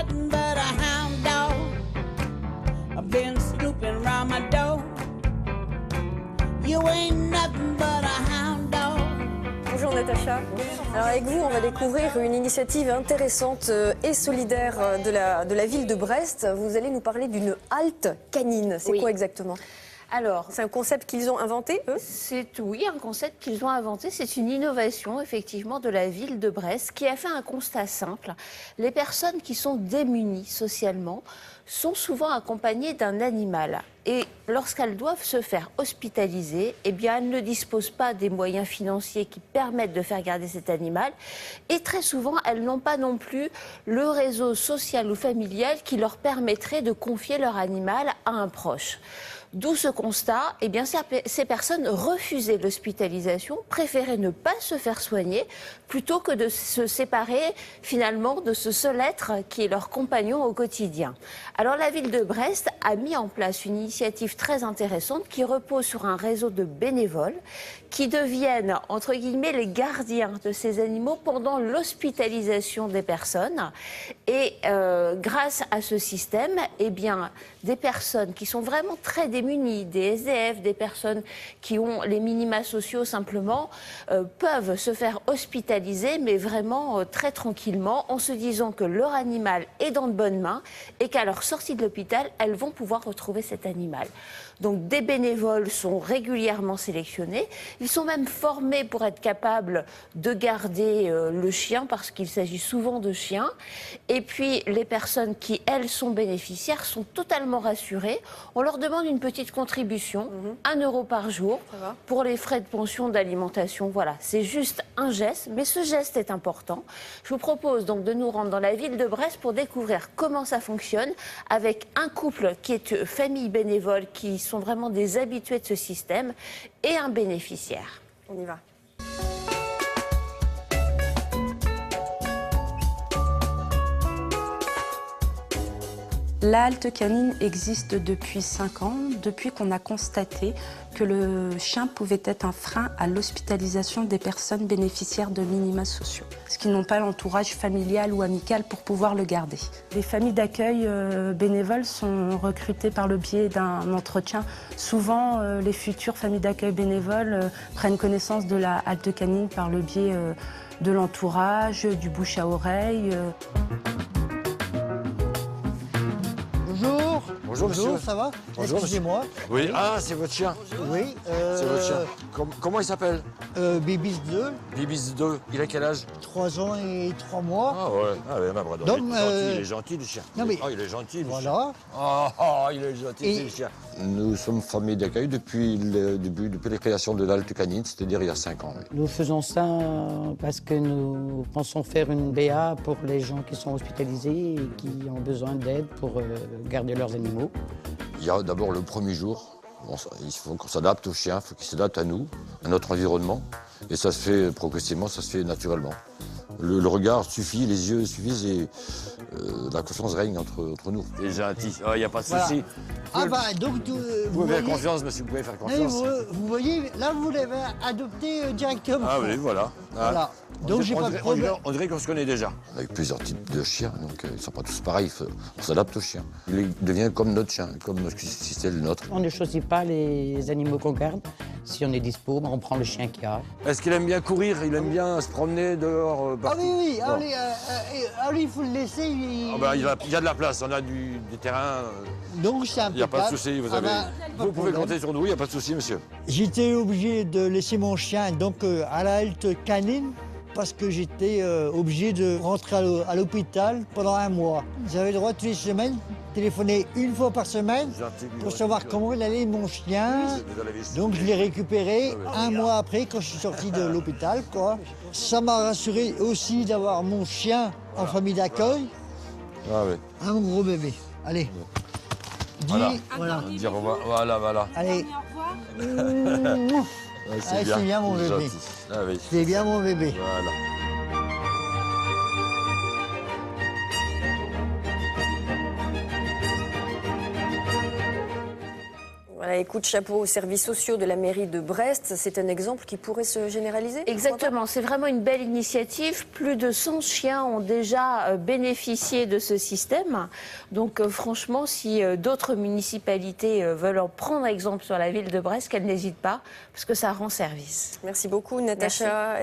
nothing but a hound dog. I've been snooping round my door. You ain't nothing but a hound dog. Bonjour Natacha. Alors avec vous, on va découvrir une initiative intéressante et solidaire de la ville de Brest. Vous allez nous parler d'une halte canine. C'est quoi exactement ? Alors, c'est un concept qu'ils ont inventé, eux ? C'est un concept qu'ils ont inventé. C'est une innovation, effectivement, de la ville de Brest qui a fait un constat simple. Les personnes qui sont démunies socialement sont souvent accompagnées d'un animal. Et lorsqu'elles doivent se faire hospitaliser, eh bien, elles ne disposent pas des moyens financiers qui permettent de faire garder cet animal. Et très souvent, elles n'ont pas non plus le réseau social ou familial qui leur permettrait de confier leur animal à un proche. D'où ce constat, eh bien, ces personnes refusaient l'hospitalisation, préféraient ne pas se faire soigner, plutôt que de se séparer finalement de ce seul être qui est leur compagnon au quotidien. Alors la ville de Brest a mis en place une initiative très intéressante qui repose sur un réseau de bénévoles qui deviennent, entre guillemets, les gardiens de ces animaux pendant l'hospitalisation des personnes. Et grâce à ce système, eh bien, des personnes qui sont vraiment très démunies, des SDF, des personnes qui ont les minima sociaux simplement, peuvent se faire hospitaliser, mais vraiment très tranquillement, en se disant que leur animal est dans de bonnes mains et qu'à leur sortie de l'hôpital, elles vont pouvoir retrouver cet animal. Donc des bénévoles sont régulièrement sélectionnés. Ils sont même formés pour être capables de garder le chien, parce qu'il s'agit souvent de chiens. Et puis les personnes qui, elles, sont bénéficiaires sont totalement rassurées. On leur demande une petite contribution, 1 € par jour, pour les frais de pension, d'alimentation. Voilà, c'est juste un geste, mais ce geste est important. Je vous propose donc de nous rendre dans la ville de Brest pour découvrir comment ça fonctionne, avec un couple qui est famille bénévole, qui sont vraiment des habitués de ce système, et un bénéficiaire. On y va. La halte canine existe depuis 5 ans, depuis qu'on a constaté que le chien pouvait être un frein à l'hospitalisation des personnes bénéficiaires de minima sociaux, parce qu'ils n'ont pas l'entourage familial ou amical pour pouvoir le garder. Les familles d'accueil bénévoles sont recrutées par le biais d'un entretien. Souvent, les futures familles d'accueil bénévoles prennent connaissance de la halte canine par le biais de l'entourage, du bouche à oreille. Bonjour monsieur. Ça va? Bonjour, excusez-moi. Oui, ah, c'est votre chien. Oui. C'est votre chien. Comment il s'appelle? Bibis 2. Bibis 2. Il a quel âge? 3 ans et 3 mois. Ah ouais, ma brother. Donc, il est gentil, le chien. Non, mais... Oh, il est gentil, le voilà. chien. Oh, il est gentil, le chien. Nous sommes famille d'accueil depuis la création de l'halte canine, c'est-à-dire il y a 5 ans. Oui. Nous faisons ça parce que nous pensons faire une BA pour les gens qui sont hospitalisés et qui ont besoin d'aide pour garder leurs animaux. Il y a d'abord le premier jour. Il faut qu'on s'adapte au chien, il faut qu'il s'adapte à nous, à notre environnement. Et ça se fait progressivement, ça se fait naturellement. Le regard suffit, les yeux suffisent et la confiance règne entre nous. Il est gentil, il n'y a pas de souci. Ah bah donc vous pouvez faire confiance, monsieur, vous pouvez faire confiance. Vous voyez, là vous l'avez adopté directement. Ah oui, voilà. Voilà. Donc j'ai pas de problème. On dirait qu'on se connaît déjà. On a eu plusieurs types de chiens, donc ils ne sont pas tous pareils. On s'adapte aux chiens. Il devient comme notre chien, comme si c'était le nôtre. On ne choisit pas les animaux qu'on garde. Si on est dispo, on prend le chien qu'il y a. Est-ce qu'il aime bien courir? Il aime bien se promener dehors partout? Ah oui, bon. Allez, il faut le laisser. Il y a de la place, on a du terrain. Donc c'est impeccable. Il n'y a pas de souci, vous pouvez compter sur nous, il n'y a pas de souci, monsieur. J'étais obligé de laisser mon chien donc à la halte canine parce que j'étais obligé de rentrer à l'hôpital pendant 1 mois. J'avais le droit toutes les semaines téléphoner 1 fois par semaine pour savoir comment il allait mon chien. Donc je l'ai récupéré 1 mois après quand je suis sorti de l'hôpital, quoi. Ça m'a rassuré aussi d'avoir mon chien en famille d'accueil. Ah oui. Un gros bébé. Allez. Voilà. Dire au revoir. Voilà. Allez. C'est bien mon bébé. Ah, oui. C'est bien mon bébé. Voilà. Voilà, écoute, chapeau aux services sociaux de la mairie de Brest. C'est un exemple qui pourrait se généraliser? Exactement, c'est vraiment une belle initiative. Plus de 100 chiens ont déjà bénéficié de ce système. Donc franchement, si d'autres municipalités veulent en prendre exemple sur la ville de Brest, qu'elles n'hésitent pas, parce que ça rend service. Merci beaucoup, Natacha.